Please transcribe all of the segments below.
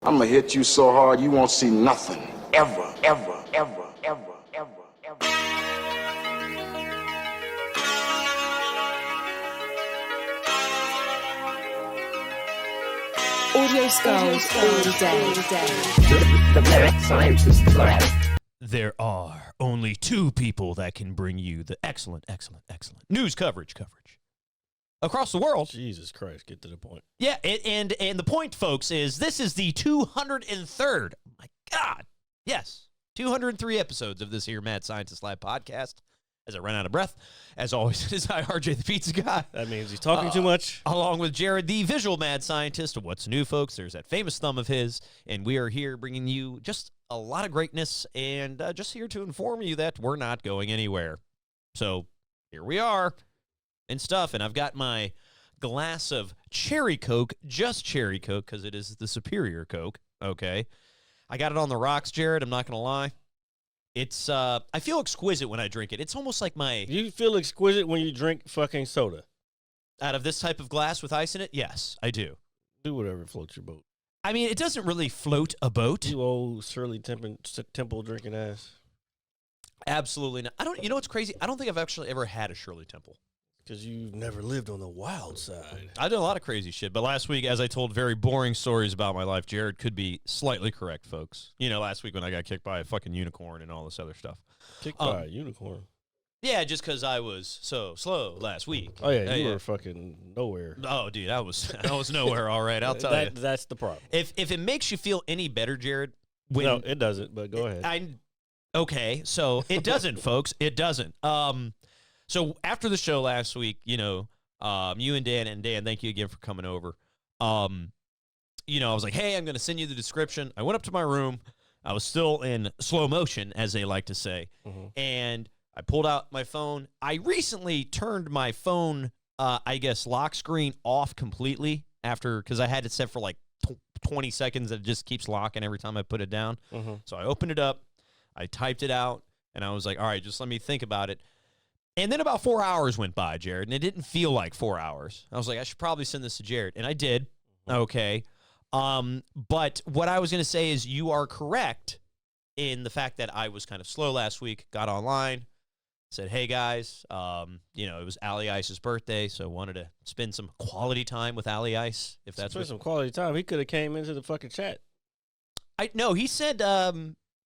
I'm gonna hit you so hard you won't see nothing. Ever, ever, ever, ever, ever, ever. Audio skulls all day. The Mad Scientist Lab. There are only two people that can bring you the excellent news coverage across the world. Jesus Christ, get to the point. Yeah, and the point, folks, is this is the 203rd. Oh my God, yes, 203 episodes of this here Mad Scientist Lab podcast. As I run out of breath, as always, it is I, RJ, the pizza guy. That means he's talking too much. Along with Jared, the visual mad scientist. What's new, folks? There's that famous thumb of his, and we are here bringing you just a lot of greatness and just here to inform you that we're not going anywhere. So here we are and stuff, and I've got my glass of cherry Coke, just cherry Coke, because it is the superior Coke, okay? I got it on the rocks, Jared, I'm not going to lie. It's, I feel exquisite when I drink it. It's almost like my... You feel exquisite when you drink fucking soda. Out of this type of glass with ice in it? Yes, I do. Do whatever floats your boat. I mean, it doesn't really float a boat. You old Shirley Temple drinking ass. Absolutely not. You know what's crazy? I don't think I've actually ever had a Shirley Temple. Because you've never lived on the wild side. I did a lot of crazy shit, but last week, as I told very boring stories about my life, Jared could be slightly correct, folks. You know, last week when I got kicked by a fucking unicorn and all this other stuff. Kicked by a unicorn? Yeah, just because I was so slow last week. Oh, yeah, you were fucking nowhere. Oh, dude, I was nowhere, all right, I'll tell you. That's the problem. If it makes you feel any better, Jared. No, it doesn't, but go ahead. Okay, so it doesn't, folks. It doesn't. So after the show last week, you know, you and Dan, thank you again for coming over. You know, I was like, hey, I'm going to send you the description. I went up to my room. I was still in slow motion, as they like to say. Mm-hmm. And I pulled out my phone. I recently turned my phone, I guess, lock screen off completely because I had it set for like 20 seconds. It just keeps locking every time I put it down. Mm-hmm. So I opened it up. I typed it out. And I was like, all right, just let me think about it. And then about 4 hours went by, Jared, and it didn't feel like 4 hours. I was like, I should probably send this to Jared, and I did. Okay. But what I was going to say is you are correct in the fact that I was kind of slow last week, got online, said, hey, guys, you know, it was Ali Ice's birthday, so I wanted to spend some quality time with Ali Ice, if that's some quality time. He could have came into the fucking chat. No, he said...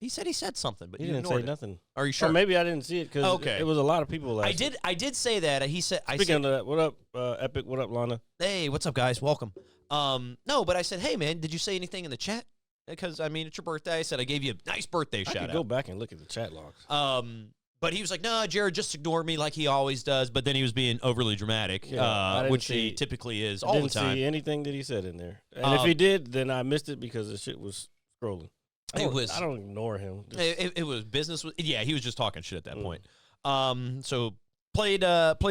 He said something, but he didn't say nothing. Are you sure? Or maybe I didn't see it because it was a lot of people last week. I did say that. He said. Speaking of that, what up, Epic? What up, Lana? Hey, what's up, guys? Welcome. No, but I said, hey, man, did you say anything in the chat? Because I mean, it's your birthday. I said I gave you a nice birthday shout out. I could go back and look at the chat logs. But he was like, no, Jared, just ignore me like he always does. But then he was being overly dramatic, which he typically is all the time. I didn't see anything that he said in there, and if he did, then I missed it because the shit was scrolling. I don't ignore him. It was business. Yeah, he was just talking shit at that point. So played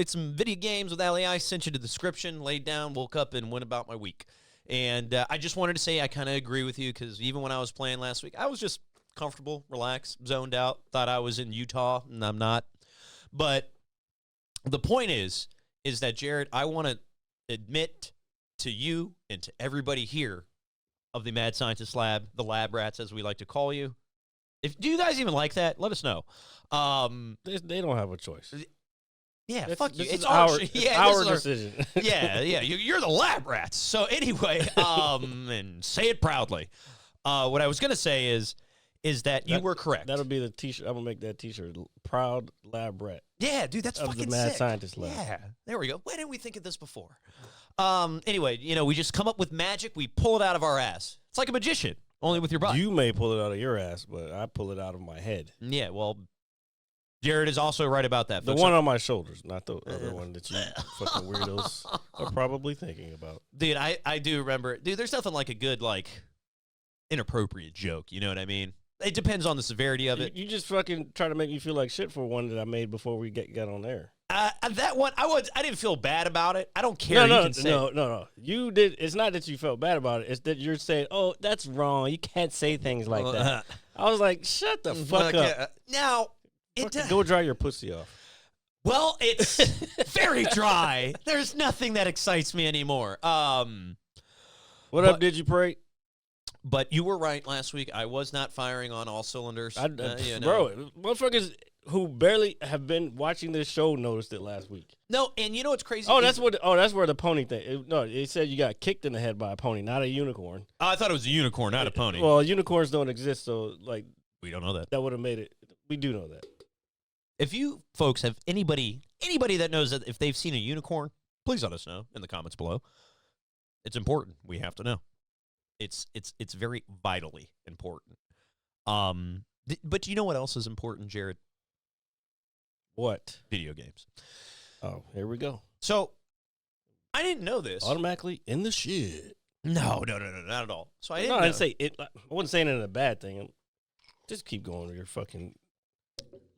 some video games with Ali Ice, sent you the description, laid down, woke up, and went about my week. And I just wanted to say I kind of agree with you because even when I was playing last week, I was just comfortable, relaxed, zoned out, thought I was in Utah, and I'm not. But the point is that, Jared, I want to admit to you and to everybody here of the Mad Scientist Lab, the lab rats, as we like to call you. Do you guys even like that? Let us know. They don't have a choice. Yeah, fuck you. It's our decision. Yeah. You're the lab rats. So anyway, and say it proudly. What I was gonna say is that you were correct. That'll be the T-shirt. I'm gonna make that T-shirt. Proud lab rat. Yeah, dude, that's fucking sick. Of the Mad Scientist Lab. Yeah, there we go. Why didn't we think of this before? Anyway, you know, we just come up with magic. We pull it out of our ass. It's like a magician, only with your butt. You may pull it out of your ass, but I pull it out of my head. Yeah, well, Jared is also right about that. The one on my shoulders, not the other one that you fucking weirdos are probably thinking about. Dude, I do remember. Dude, there's nothing like a good, like, inappropriate joke. You know what I mean? It depends on the severity of it. You just fucking try to make me feel like shit for one that I made before we got on there. That one, I didn't feel bad about it. I don't care. No. You did. It's not that you felt bad about it. It's that you're saying, "Oh, that's wrong. You can't say things like that." I was like, "Shut the fuck up." Now, go dry your pussy off. Well, it's very dry. There's nothing that excites me anymore. What up, did you pray? But you were right last week. I was not firing on all cylinders. Bro, motherfuckers who barely have been watching this show noticed it last week. No, and you know what's crazy? That's where the pony thing. It said you got kicked in the head by a pony, not a unicorn. I thought it was a unicorn, not a pony. Well, unicorns don't exist, so like we don't know that. That would have made it. We do know that. If you folks have anybody that knows that if they've seen a unicorn, please let us know in the comments below. It's important. We have to know. It's very vitally important. But you know what else is important, Jared? What? Video games. Oh, here we go. So, I didn't know this. Automatically in the shit. No, not at all. So I didn't. I didn't say it. I wasn't saying it in a bad thing. Just keep going with your fucking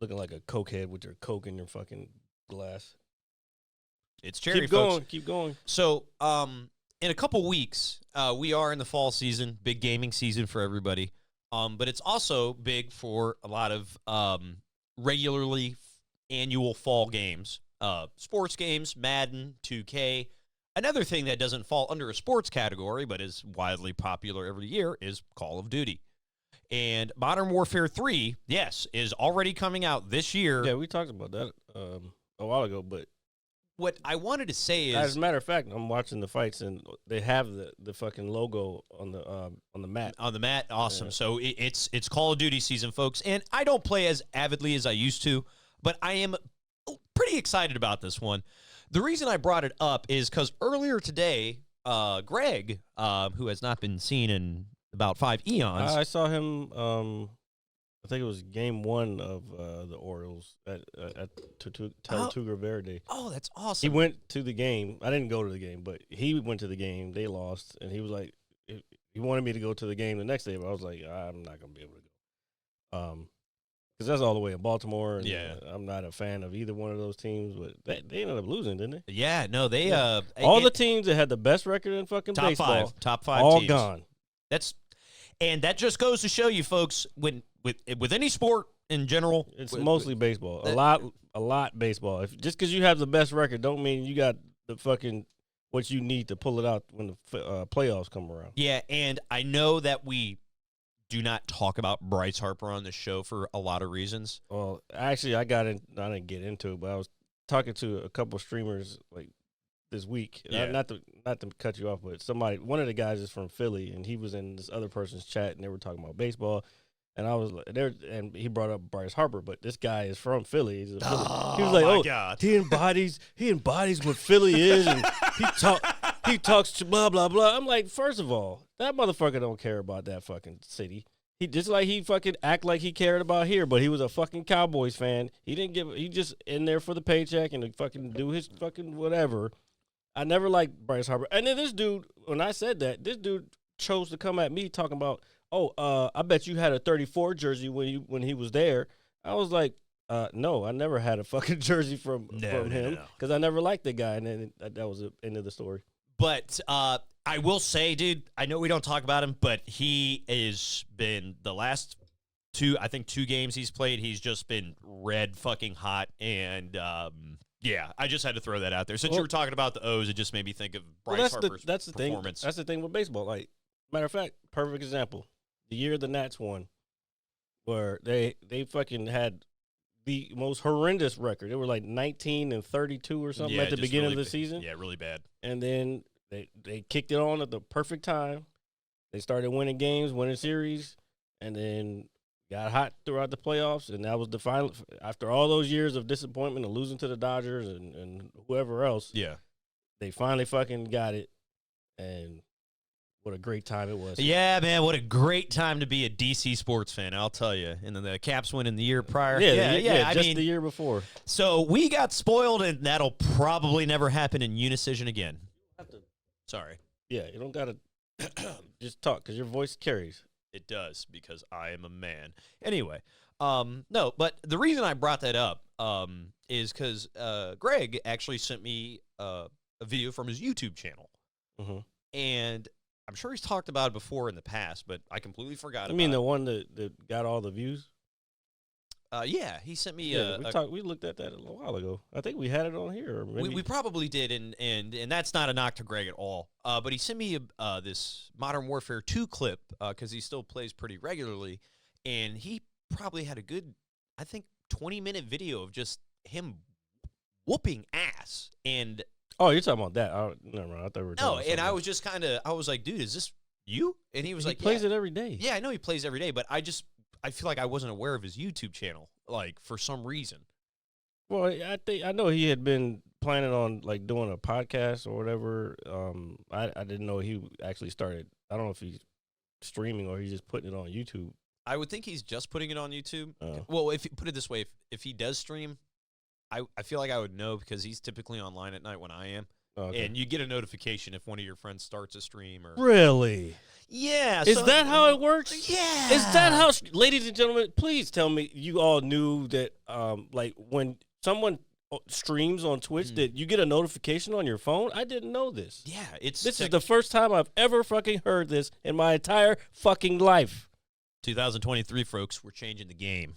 looking like a cokehead with your coke in your fucking glass. It's cherry. Keep going. So, in a couple weeks, we are in the fall season, big gaming season for everybody. But it's also big for a lot of regularly annual fall games, sports games, Madden, 2K. Another thing that doesn't fall under a sports category but is widely popular every year is Call of Duty. And Modern Warfare 3, yes, is already coming out this year. Yeah, we talked about that a while ago, but what I wanted to say is, as a matter of fact, I'm watching the fights and they have the fucking logo on the mat. On the mat, awesome. Yeah. So it's Call of Duty season, folks, and I don't play as avidly as I used to, but I am pretty excited about this one. The reason I brought it up is because earlier today, Greg, who has not been seen in about 5 eons. I saw him. I think it was game 1 of the Orioles at Tortuga Verde. Oh, that's awesome. He went to the game. I didn't go to the game, but he went to the game. They lost, and he was like, he wanted me to go to the game the next day, but I was like, I'm not gonna be able to go, because that's all the way in Baltimore. And, yeah, I'm not a fan of either one of those teams, but they ended up losing, didn't they? Yeah, no, they all the teams that had the best record in fucking baseball, top five, all teams. gone. And that just goes to show you, folks, with any sport in general, it's mostly baseball. A lot baseball. Just because you have the best record, don't mean you got the fucking what you need to pull it out when the playoffs come around. Yeah, and I know that we do not talk about Bryce Harper on the show for a lot of reasons. Well, actually, I didn't get into it, but I was talking to a couple streamers like this week. Yeah. Not to cut you off, but one of the guys is from Philly, and he was in this other person's chat, and they were talking about baseball. And I was like, and he brought up Bryce Harper, but this guy is from Philly. He was like, God. he embodies what Philly is, and he talks to blah blah blah. I'm like, first of all, that motherfucker don't care about that fucking city. He just like he fucking act like he cared about here, but he was a fucking Cowboys fan. He just in there for the paycheck and to fucking do his fucking whatever. I never liked Bryce Harper, and then this dude, when I said that, this dude chose to come at me talking about, I bet you had a 34 jersey when he was there. I was like, no, I never had a fucking jersey from him because I never liked the guy, and then that was the end of the story. But I will say, dude, I know we don't talk about him, but he has been the last two games he's played, he's just been red fucking hot, and yeah, I just had to throw that out there. Since you were talking about the O's, it just made me think of Bryce Harper's performance. That's the thing with baseball. Like, matter of fact, perfect example. The year the Nats won, where they fucking had the most horrendous record. They were like 19-32 or something at the beginning of the season. Yeah, really bad. And then they kicked it on at the perfect time. They started winning games, winning series, and then got hot throughout the playoffs. And that was the final. After all those years of disappointment and losing to the Dodgers and whoever else, yeah, they finally fucking got it. And what a great time it was. Yeah, man, what a great time to be a DC sports fan, I'll tell you. And then the Caps win in the year prior. Yeah, just the year before. So we got spoiled, and that'll probably never happen in Unicision again. Sorry. Yeah, you don't got to just talk because your voice carries. It does, because I am a man. Anyway, no, but the reason I brought that up is because Greg actually sent me a video from his YouTube channel. Mm-hmm. And I'm sure he's talked about it before in the past, but I completely forgot about it. You mean the one that got all the views? Yeah, he sent me Yeah, we looked at that a little while ago. I think we had it on here. Or maybe. we probably did, and that's not a knock to Greg at all. But he sent me this Modern Warfare 2 clip because he still plays pretty regularly, and he probably had a good, I think, 20-minute video of just him whooping ass. And Oh, you're talking about that? Never mind. I thought we were talking no, about and I something was just I was like, dude, is this you? And he was like, plays yeah. it every day. Yeah, I know he plays every day, but I feel like I wasn't aware of his YouTube channel, like, for some reason. Well, I know he had been planning on like doing a podcast or whatever. I didn't know he actually started. I don't know if he's streaming or he's just putting it on YouTube. I would think he's just putting it on YouTube. Oh. Well, if you put it this way, if he does stream, I feel like I would know because he's typically online at night when I am. Okay. And you get a notification if one of your friends starts a stream or Really? yeah. Is that how it works? Yeah. Is that how, ladies and gentlemen? Please tell me you all knew that. Like when someone streams on Twitch, that you get a notification on your phone. I didn't know this. Yeah, This is the first time I've ever fucking heard this in my entire fucking life. 2023, folks. We're changing the game,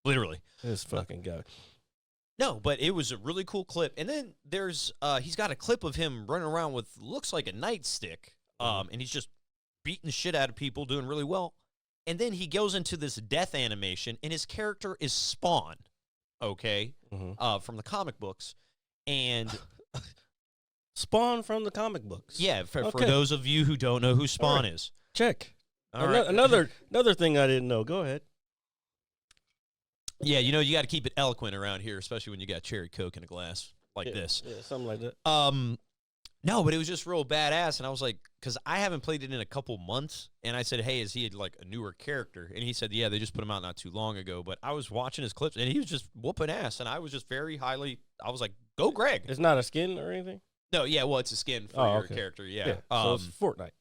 literally. This fucking guy. No, but it was a really cool clip. And then there's he's got a clip of him running around with looks like a nightstick. And he's just beating the shit out of people, doing really well. And then he goes into this death animation, and his character is Spawn, okay, from the comic books. And Spawn from the comic books. yeah, for those of you who don't know who Spawn is. Check. All right. Another thing I didn't know. Go ahead. Yeah, you know, you got to keep it eloquent around here, especially when you got cherry Coke in a glass like this. Yeah, something like that. No, but it was just real badass, and I was like, because I haven't played it in a couple months, and I said, hey, is he like a newer character? And he said, yeah, they just put him out not too long ago, but I was watching his clips, and he was just whooping ass, and I was just very highly, I was like, go Greg. It's not a skin or anything? No, yeah, well, it's a skin for your character, yeah. So it's Fortnite.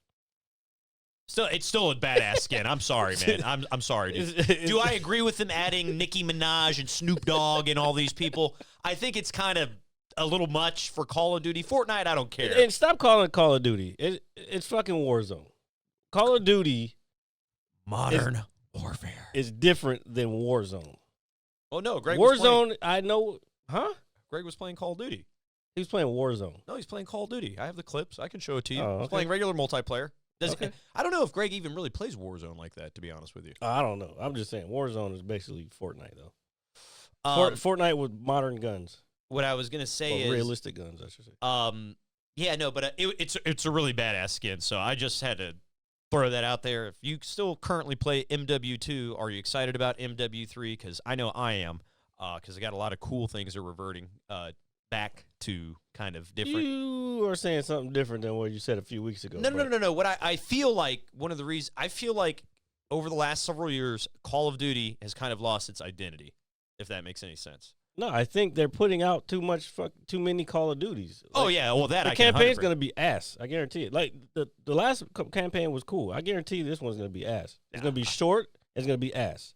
It's still a badass skin. I'm sorry, man. I'm sorry, dude. Do I agree with them adding Nicki Minaj and Snoop Dogg and all these people? I think it's kind of a little much for Call of Duty. Fortnite, I don't care. And stop calling it Call of Duty. It's fucking Warzone. Call of Duty Modern Warfare is different than Warzone. Oh, no, Greg Warzone, I know. Huh? Greg was playing Call of Duty. He was playing Warzone. No, he's playing Call of Duty. I have the clips. I can show it to you. Oh, He's playing regular multiplayer. Okay. I don't know if Greg even really plays Warzone like that, to be honest with you. I don't know. I'm just saying Warzone is basically Fortnite, though. Fortnite with modern guns. What I was going to say is... realistic guns, I should say. Yeah, no, but it's a really badass skin, so I just had to throw that out there. If you still currently play MW2, are you excited about MW3? Because I know I am, because I got a lot of cool things that are reverting back to kind of different. You are saying something different than what you said a few weeks ago. No. What I feel like, one of the reasons, I feel like over the last several years, Call of Duty has kind of lost its identity, if that makes any sense. No, I think they're putting out too many Call of Duties. Oh, yeah, well, that the I can 100%. campaign's going to be ass. I guarantee it. Like, the last campaign was cool. I guarantee this one's going to be ass. It's going to be short. It's going to be ass.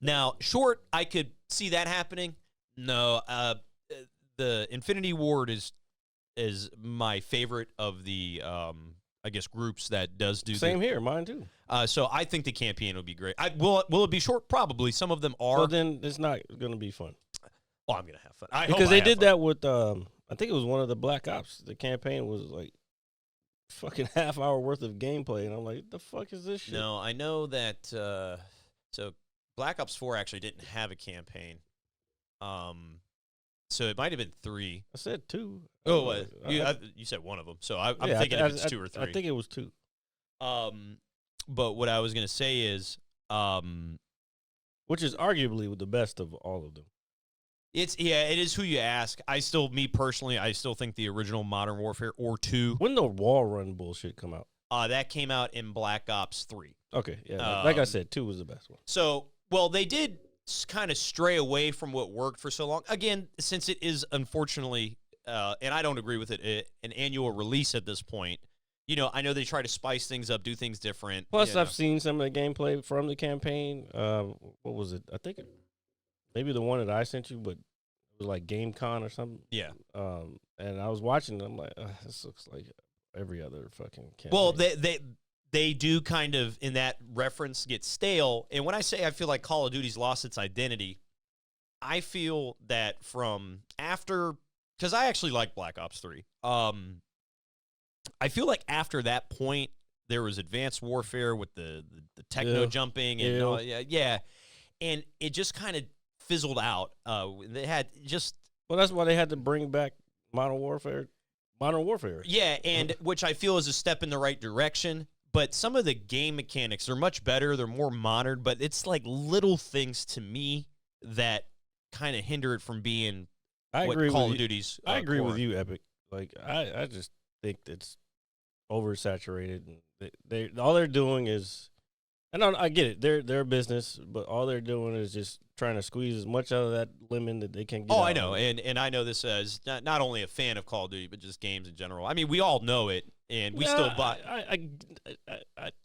Now, short, I could see that happening. No, the Infinity Ward is my favorite of the I guess groups that does do same here, mine too. So I think the campaign will be great. Will it be short? Probably. Some of them are. Well, then it's not going to be fun. Well, I'm gonna have fun because they did that with I think it was one of the Black Ops. The campaign was like fucking half-hour worth of gameplay, and I'm like, what the fuck is this shit? No, I know that. So Black Ops 4 actually didn't have a campaign. So it might have been 3. I said 2. Oh, you said one of them. So I'm thinking if it's 2 or 3. I think it was 2. But what I was gonna say is, which is arguably the best of all of them. It is who you ask. Me personally, I still think the original Modern Warfare or 2. When the wall run bullshit come out? That came out in Black Ops 3. Okay, yeah. Like I said, 2 was the best one. So, well, they did kind of stray away from what worked for so long. Again, since it is unfortunately, and I don't agree with it, an annual release at this point. You know, I know they try to spice things up, do things different. Plus, I've seen some of the gameplay from the campaign. What was it? I think maybe the one that I sent you, but it was like GameCon or something. Yeah. And I was watching. I'm like, this looks like every other fucking campaign. Well, they do kind of, in that reference, get stale. And when I say I feel like Call of Duty's lost its identity, I feel that from after, because I actually like Black Ops 3. I feel like after that point, there was Advanced Warfare with the techno jumping and and it just kind of fizzled out. They had just that's why they had to bring back Modern Warfare. Yeah, and which I feel is a step in the right direction. But some of the game mechanics are much better. They're more modern, but it's like little things to me that kind of hinder it from being Call of Duty's. I agree core. with you, Epic. Like I just think it's oversaturated. And they all they're doing is, and I get it, they're a business, but all they're doing is just trying to squeeze as much out of that lemon that they can get. Oh, out I know, of it. and I know this as not only a fan of Call of Duty, but just games in general. I mean, we all know it, and we still buy.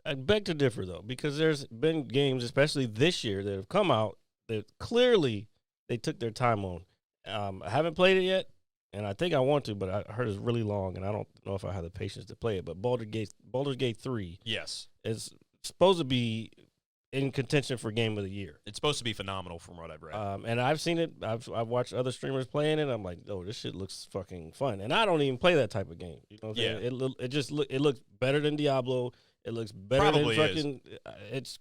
I beg to differ though, because there's been games, especially this year, that have come out that clearly they took their time on. I haven't played it yet, and I think I want to, but I heard it's really long, and I don't know if I have the patience to play it. But Baldur's Gate 3, Yes, is supposed to be in contention for Game of the Year. it's supposed to be phenomenal from what I've read. And I've seen it. I've watched other streamers playing it. I'm like, oh, this shit looks fucking fun. And I don't even play that type of game. You know what I'm saying? It looks better than Diablo. It looks better Probably than fucking. It's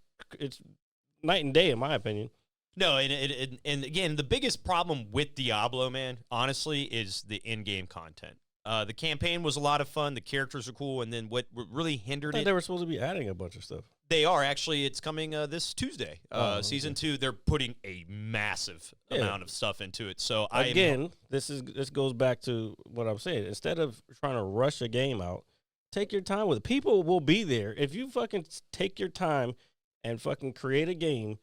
night and day in my opinion. No, and again, the biggest problem with Diablo, man, honestly, is the in-game content. The campaign was a lot of fun. The characters are cool, and then what really hindered it. They were supposed to be adding a bunch of stuff. They are actually. It's coming this Tuesday. Season 2. They're putting a massive amount of stuff into it. So this goes back to what I'm saying. Instead of trying to rush a game out, take your time with it. People will be there if you fucking take your time and fucking create a game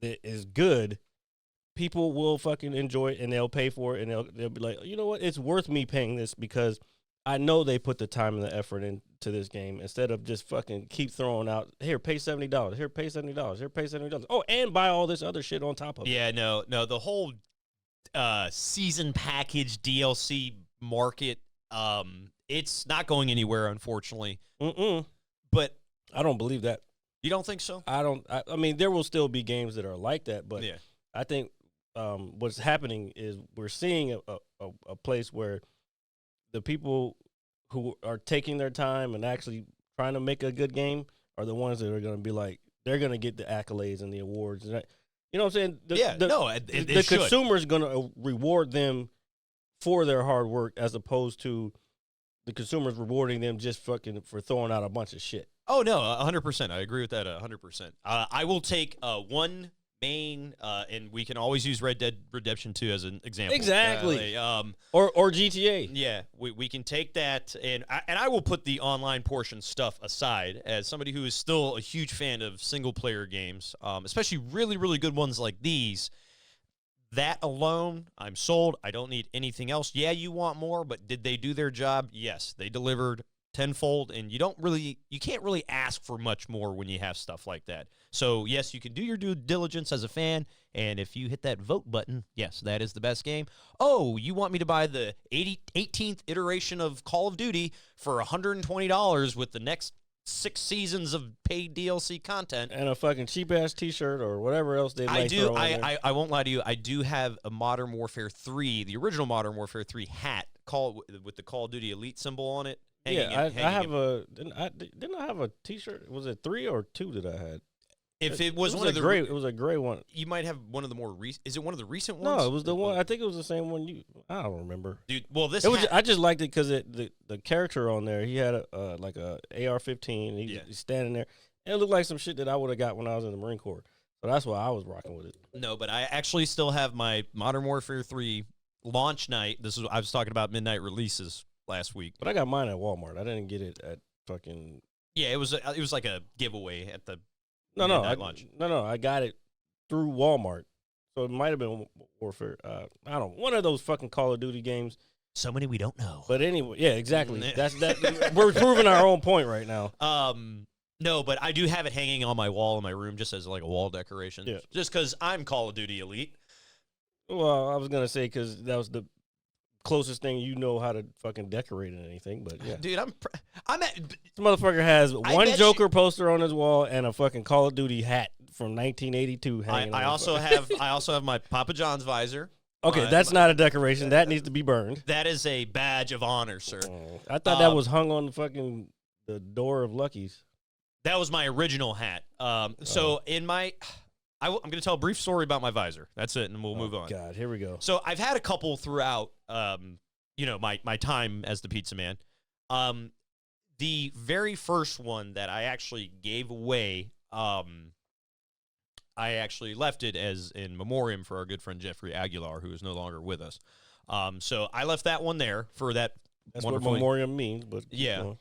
that is good. People will fucking enjoy it and they'll pay for it and they'll be like, you know what? It's worth me paying this because I know they put the time and the effort into this game instead of just fucking keep throwing out, here, pay $70. Here, pay $70. Here, pay $70. Oh, and buy all this other shit on top of it. Yeah, no, the whole season package DLC market, it's not going anywhere, unfortunately. But I don't believe that. You don't think so? I mean, there will still be games that are like that, but yeah. I think what's happening is we're seeing a place where the people who are taking their time and actually trying to make a good game are the ones that are going to be like, they're going to get the accolades and the awards. And you know what I'm saying? The consumer's going to reward them for their hard work as opposed to the consumers rewarding them just fucking for throwing out a bunch of shit. Oh, no, 100%. I agree with that 100%. I will take one main, and we can always use Red Dead Redemption 2 as an example. Exactly. Or GTA. Yeah, we can take that, and I will put the online portion stuff aside as somebody who is still a huge fan of single-player games, especially really, really good ones like these. That alone, I'm sold. I don't need anything else. Yeah, you want more, but did they do their job? Yes, they delivered tenfold, and you can't really ask for much more when you have stuff like that. So yes, you can do your due diligence as a fan, and if you hit that vote button, yes, that is the best game. Oh, you want me to buy the 18th iteration of Call of Duty for $120 with the next 6 seasons of paid DLC content and a fucking cheap ass T-shirt or whatever else they might throw in there. I won't lie to you. I do have a Modern Warfare 3, the original Modern Warfare 3 hat with the Call of Duty Elite symbol on it. I have didn't I have a T-shirt? Was it 3 or 2 that I had? If it was one of the gray, it was a gray one. You might have one of the more recent. Is it one of the recent ones? No, it was the one. I think it was the same one. I don't remember, dude. Well, I just liked it because the character on there, he had like a AR-15. He's standing there, and it looked like some shit that I would have got when I was in the Marine Corps. So that's why I was rocking with it. No, but I actually still have my Modern Warfare 3 launch night. I was talking about midnight releases last week, but I got mine at Walmart. I didn't get it at fucking. Yeah, it was like a giveaway at the. No, I got it through Walmart. So it might have been Warfare. I don't know. One of those fucking Call of Duty games. So many we don't know. But anyway, yeah, exactly. That's that. We're proving our own point right now. No, but I do have it hanging on my wall in my room just as like a wall decoration. Yeah. Just because I'm Call of Duty Elite. Well, I was gonna say because that was the closest thing you know how to fucking decorate in anything, but yeah. Dude, I'm at. This motherfucker has one bet Joker poster on his wall and a fucking Call of Duty hat from 1982 hanging. I also have my Papa John's visor. Okay, that's not a decoration. That needs to be burned. That is a badge of honor, sir. I thought that was hung on the door of Lucky's. That was my original hat. So in my, I'm going to tell a brief story about my visor. That's it, and we'll move on. God, here we go. So I've had a couple throughout, my time as the pizza man. The very first one that I actually gave away, I actually left it as in memoriam for our good friend Jeffrey Aguilar, who is no longer with us. So I left that one there for that. That's what memoriam means, but yeah.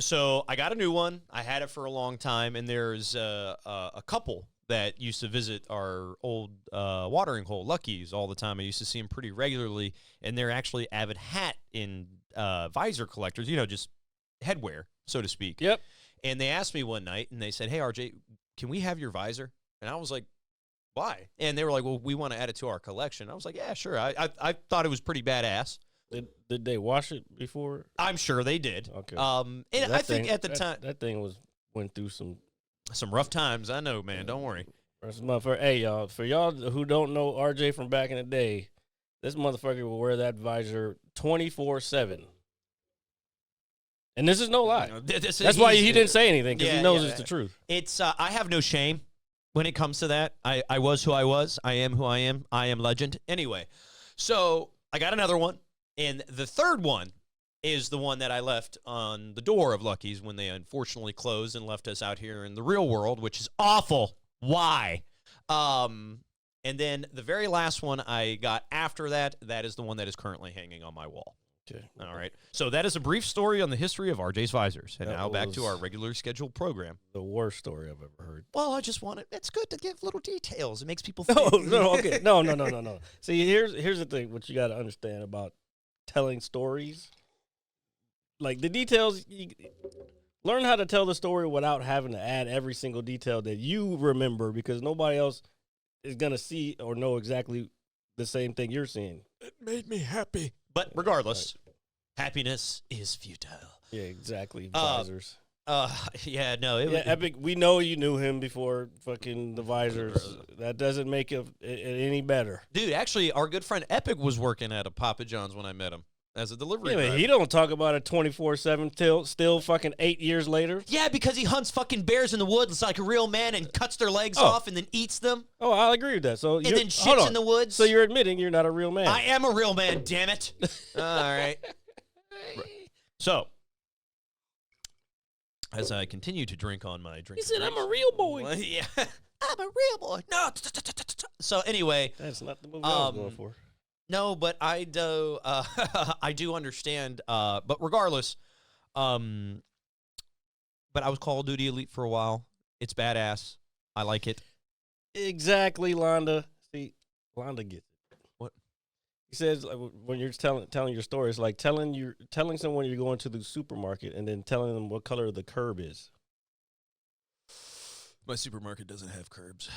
So I got a new one. I had it for a long time, and there's a couple that used to visit our old watering hole, Lucky's, all the time. I used to see them pretty regularly, and they're actually avid hat and visor collectors, just headwear, so to speak. Yep. And they asked me one night, and they said, "Hey, RJ, can we have your visor?" And I was like, "Why?" And they were like, "Well, we want to add it to our collection." I was like, "Yeah, sure." I thought it was pretty badass. Did they wash it before? I'm sure they did. Okay. And I think at the time that thing went through some rough times. I know, man. Don't worry. Hey, y'all. For y'all who don't know RJ from back in the day, this motherfucker will wear that visor 24/7. And this is no lie. That's why he didn't say anything, because he knows it's the truth. It's I have no shame when it comes to that. I was who I was. I am who I am. I am legend. Anyway, so I got another one. And the third one is the one that I left on the door of Lucky's when they unfortunately closed and left us out here in the real world, which is awful. Why? And then the very last one I got after that is the one that is currently hanging on my wall. Okay. All right. So that is a brief story on the history of RJ's visors. And now back to our regularly scheduled program. The worst story I've ever heard. Well, I just wanted, it's good to give little details. It makes people think. Okay. No. See, here's the thing, what you got to understand about telling stories. Like, the details, learn how to tell the story without having to add every single detail that you remember, because nobody else is going to see or know exactly the same thing you're seeing. It made me happy. But regardless, happiness is futile. Yeah, exactly. Visors. Epic. We know you knew him before fucking the visors. That doesn't make it any better. Dude, actually, our good friend Epic was working at a Papa John's when I met him as a delivery driver. He don't talk about it 24/7 still fucking 8 years later. Yeah, because he hunts fucking bears in the woods like a real man and cuts their legs off and then eats them. Oh, I'll agree with that. So and then shits in the woods. So you're admitting you're not a real man. I am a real man, damn it. All right. So, as I continue to drink on my drink. He said, I'm a real boy. Well, yeah. I'm a real boy. No. So anyway. That's not the movie I was going for. No, but I do understand. But regardless, but I was Call of Duty Elite for a while. It's badass. I like it. Exactly, Londa. See, Londa gets it. What? He says when you're telling your story, it's like telling someone you're going to the supermarket and then telling them what color the curb is. My supermarket doesn't have curbs.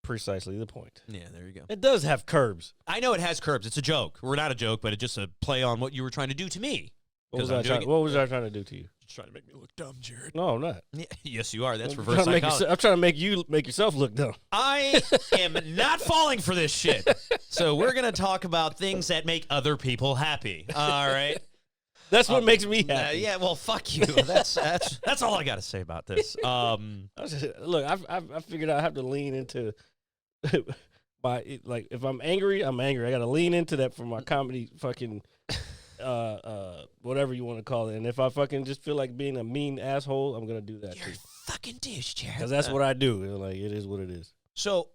Precisely the point. Yeah, there you go. It does have curbs. I know it has curbs. It's a joke. We're not a joke, but it's just a play on what you were trying to do to me. What was I trying to do to you? Just trying to make me look dumb, Jared. No, I'm not. Yeah, yes, you are. That's reverse psychology. I'm trying to make you make yourself look dumb. I am not falling for this shit. So we're going to talk about things that make other people happy. All right? That's what makes me happy. Yeah, well, fuck you. That's all I got to say about this. Look, I figured I have to lean into like, if I'm angry, I'm angry. I got to lean into that for my comedy fucking whatever you want to call it. And if I fucking just feel like being a mean asshole, I'm gonna do that. You're too. A fucking douche, Jared. Because that's what I do. Like, it is what it is. So,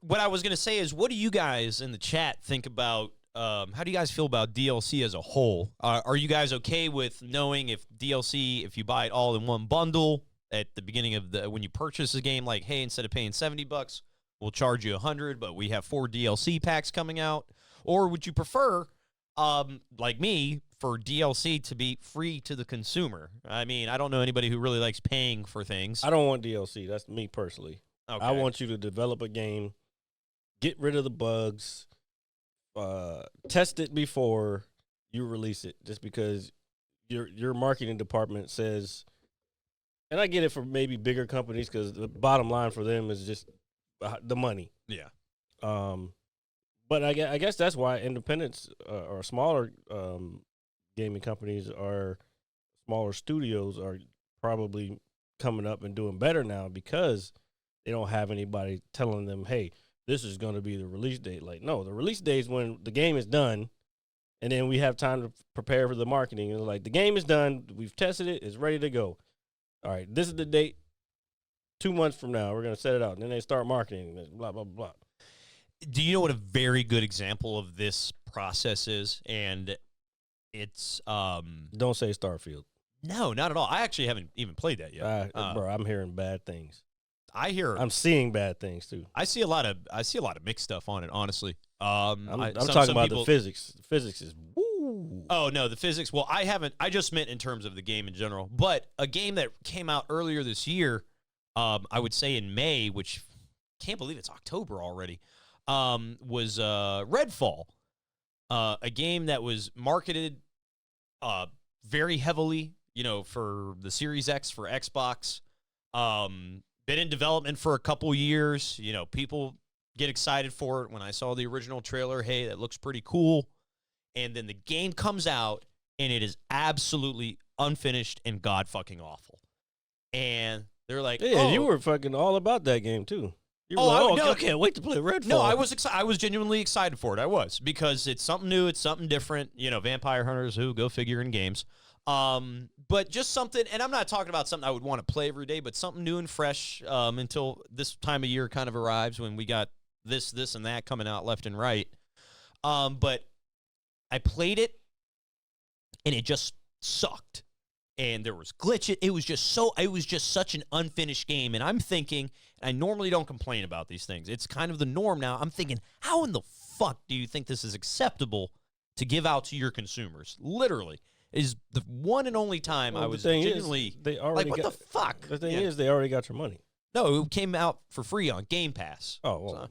what I was gonna say is, what do you guys in the chat think about? How do you guys feel about DLC as a whole? Are you guys okay with knowing if DLC, if you buy it all in one bundle at the beginning of when you purchase a game, like, hey, instead of paying $70, we'll charge you $100, but we have 4 DLC packs coming out? Or would you prefer, like me, for DLC to be free to the consumer? I mean, I don't know anybody who really likes paying for things. I don't want DLC. That's me personally. Okay. I want you to develop a game, get rid of the bugs, test it before you release it, just because your marketing department says, and I get it for maybe bigger companies because the bottom line for them is just the money. Yeah. But I guess that's why independents or smaller gaming companies or smaller studios are probably coming up and doing better now, because they don't have anybody telling them, hey, this is going to be the release date. Like, no, the release date is when the game is done, and then we have time to prepare for the marketing. And like, the game is done, we've tested it, it's ready to go. All right, this is the date. 2 months from now, we're going to set it out. And then they start marketing, blah, blah, blah. Do you know what a very good example of this process is? And it's Don't say Starfield. no, not at all. I actually haven't even played that yet. Bro, I'm hearing bad things. I'm seeing bad things too. I see a lot of mixed stuff on it, honestly. I'm talking about the physics. The physics is woo. Oh no, the physics. Well, I just meant in terms of the game in general. But a game that came out earlier this year, I would say in May, which can't believe it's October already, was Redfall. A game that was marketed very heavily, for the Series X for Xbox. Been in development for a couple years. People get excited for it. When I saw the original trailer, hey, that looks pretty cool. And then the game comes out, and it is absolutely unfinished and god fucking awful. And they're like, yeah, you were fucking all about that game too. You were I can't wait to play Redfall. No, I was excited. I was genuinely excited for it. I was, because it's something new. It's something different. Vampire Hunters, go figure in games. But just something, and I'm not talking about something I would want to play every day, but something new and fresh until this time of year kind of arrives, when we got this, and that coming out left and right. But I played it, and it just sucked. And there was glitches. It was just such an unfinished game. And I'm thinking, I normally don't complain about these things. It's kind of the norm now. I'm thinking, how in the fuck do you think this is acceptable to give out to your consumers? Literally. Is the one and only time I was genuinely what the fuck? The thing is, they already got your money. No, it came out for free on Game Pass. Oh, well,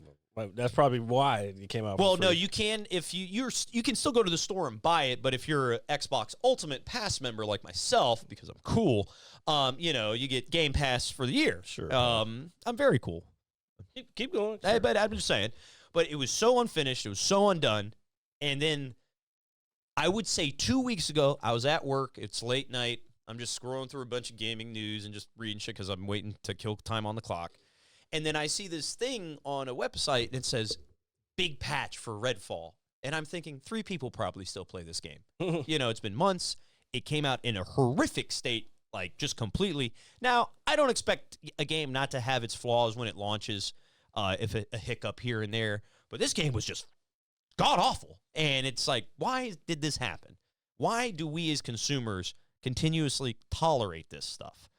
that's probably why it came out for free. No, you can, if you can still go to the store and buy it, but if you're an Xbox Ultimate Pass member like myself, because I'm cool, you get Game Pass for the year. Sure. I'm very cool. Keep going. Sure. But I'm just saying. But it was so unfinished, it was so undone, and then I would say 2 weeks ago, I was at work. It's late night. I'm just scrolling through a bunch of gaming news and just reading shit because I'm waiting to kill time on the clock. And then I see this thing on a website, and it says, big patch for Redfall. And I'm thinking, 3 people probably still play this game. It's been months. It came out in a horrific state, like just completely. Now, I don't expect a game not to have its flaws when it launches, if a hiccup here and there. But this game was just god-awful. And it's like, why did this happen? Why do we as consumers continuously tolerate this stuff?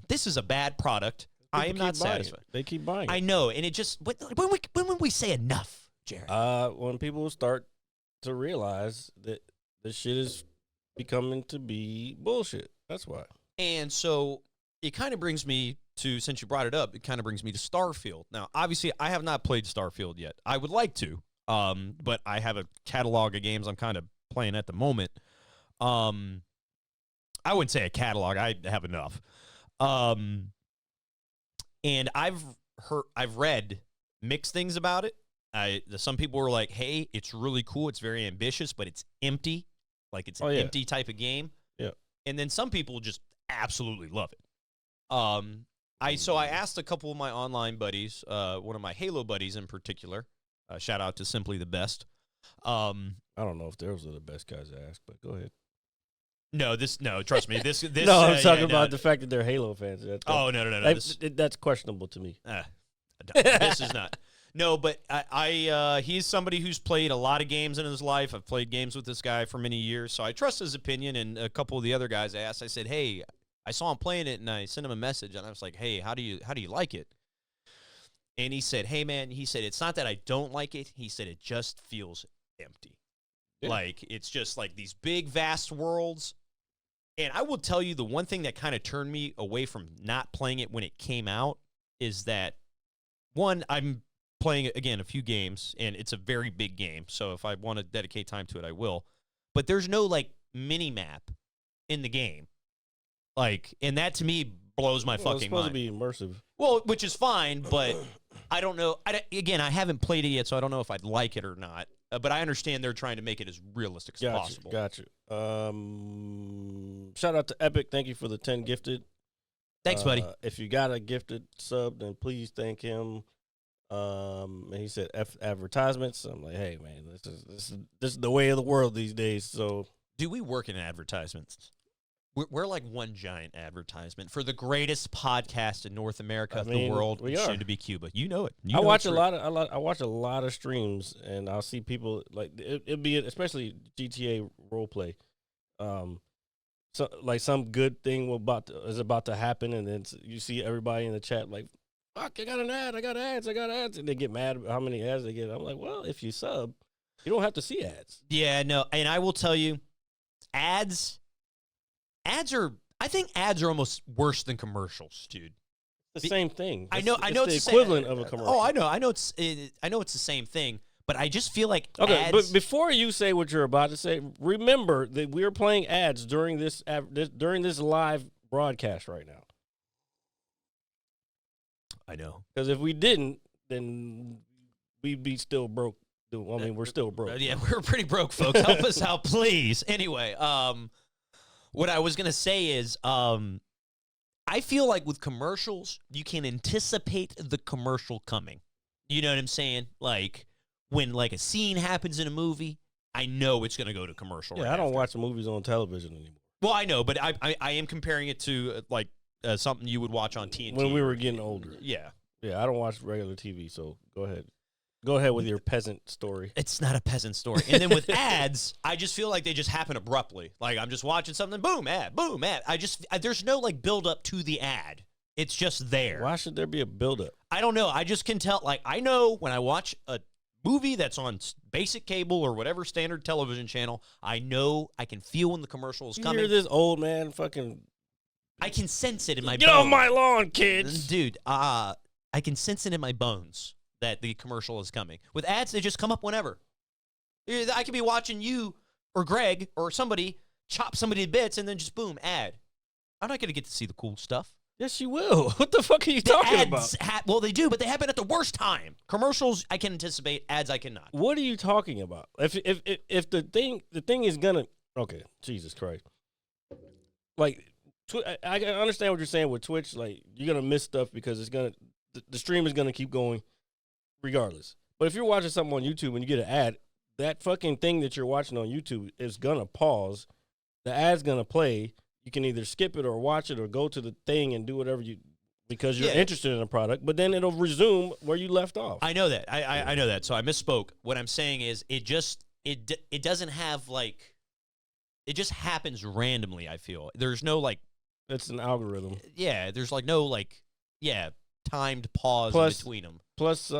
This is a bad product. I am not satisfied. They keep buying it. I know, and it just, when we say enough, Jared? When people start to realize that this shit is becoming to be bullshit. That's why. And so it kind of brings me to, since you brought it up, it kind of brings me to Starfield. Now, obviously, I have not played Starfield yet. I would like to. But I have a catalog of games I'm kind of playing at the moment. I wouldn't say a catalog. I have enough. And I've read mixed things about it. Some people were like, hey, it's really cool. It's very ambitious, but it's empty. Like, it's an empty type of game. Yeah. And then some people just absolutely love it. So I asked a couple of my online buddies, one of my Halo buddies in particular. Shout out to Simply the Best. I don't know if those are the best guys to ask, but go ahead. No, trust me. This. No, I'm talking about the fact that they're Halo fans. No. That's questionable to me. This is not. No, but he's somebody who's played a lot of games in his life. I've played games with this guy for many years, so I trust his opinion. And a couple of the other guys I asked, I said, hey, I saw him playing it, and I sent him a message, and I was like, hey, how do you like it? And he said, hey, man, it's not that I don't like it. He said, it just feels empty. Yeah. Like, it's just like these big, vast worlds. And I will tell you, the one thing that kind of turned me away from not playing it when it came out is that, one, I'm playing again a few games, and it's a very big game. So if I want to dedicate time to it, I will. But there's no like mini map in the game, like, and that to me blows my It's fucking supposed mind. to be immersive. Well, which is fine, but I don't know. Again, I haven't played it yet, so I don't know if I'd like it or not. But I understand they're trying to make it as realistic as possible. Gotcha. Shout out to Epic. Thank you for the 10 gifted. Thanks, buddy. If you got a gifted sub, then please thank him. And he said F advertisements. I'm like, hey man, this is the way of the world these days. So Do we work in advertisements? We're like one giant advertisement for the greatest podcast in North America, I mean, the world, we soon are. to be Cuba. You know it. I watch a lot of I watch a lot of streams, and I'll see people like it'd be especially GTA role play. So like some good thing is about to happen, and then you see everybody in the chat like, "Fuck, I got an ad, I got ads, and they get mad about how many ads they get. I'm like, well, if you sub, you don't have to see ads. Yeah, no, and I will tell you, ads are. I think ads are almost worse than commercials, dude. The same thing. I know it's the equivalent of a commercial. Oh, I know it's the same thing, but I just feel like Okay, ads, but before you say what you're about to say, remember that we're playing ads during this live broadcast right now. I know. Because if we didn't, then we'd be still broke. I mean, we're still broke. Yeah, we're pretty broke, folks. Help us out, please. Anyway, what I was gonna say is, I feel like with commercials, you can anticipate the commercial coming. You know what I'm saying? Like when like a scene happens in a movie, I know it's gonna go to commercial. Yeah, right I don't after. watch movies on television anymore. Well, I know, but I am comparing it to something you would watch on TNT When we were getting older. Yeah. Yeah, I don't watch regular TV, so go ahead. Go ahead with your peasant story. It's not a peasant story. And then with ads, I just feel like they just happen abruptly. Like I'm just watching something, boom, ad, boom, ad. There's no like build up to the ad. It's just there. Why should there be a buildup? I don't know. I just can tell. Like I know when I watch a movie that's on basic cable or whatever standard television channel, I know I can feel when the commercial is You coming. hear this old man fucking... I can sense it in my Get bones. off my lawn, kids! Dude, I can sense it in my bones that the commercial is coming. With ads, they just come up whenever. I could be watching you or Greg or somebody chop somebody to bits and then just boom, ad. I'm not going to get to see the cool stuff. Yes, you will. What the fuck are you talking about? Well, they do, but they happen at the worst time. Commercials, I can anticipate. Ads, I cannot. What are you talking about? If the thing is gonna... Okay, Jesus Christ. Like, I understand what you're saying with Twitch. Like, you're gonna miss stuff because it's gonna... The stream is gonna keep going regardless. But if you're watching something on YouTube and you get an ad, that fucking thing that you're watching on YouTube is gonna pause. The ad's gonna play. You can either skip it or watch it or go to the thing and do whatever because you're interested in the product. But then it'll resume where you left off. I know that. I know that. So I misspoke. What I'm saying is it doesn't have like, it just happens randomly. I feel there's no like. It's an algorithm. Yeah, there's like no like timed pause in between them. Plus,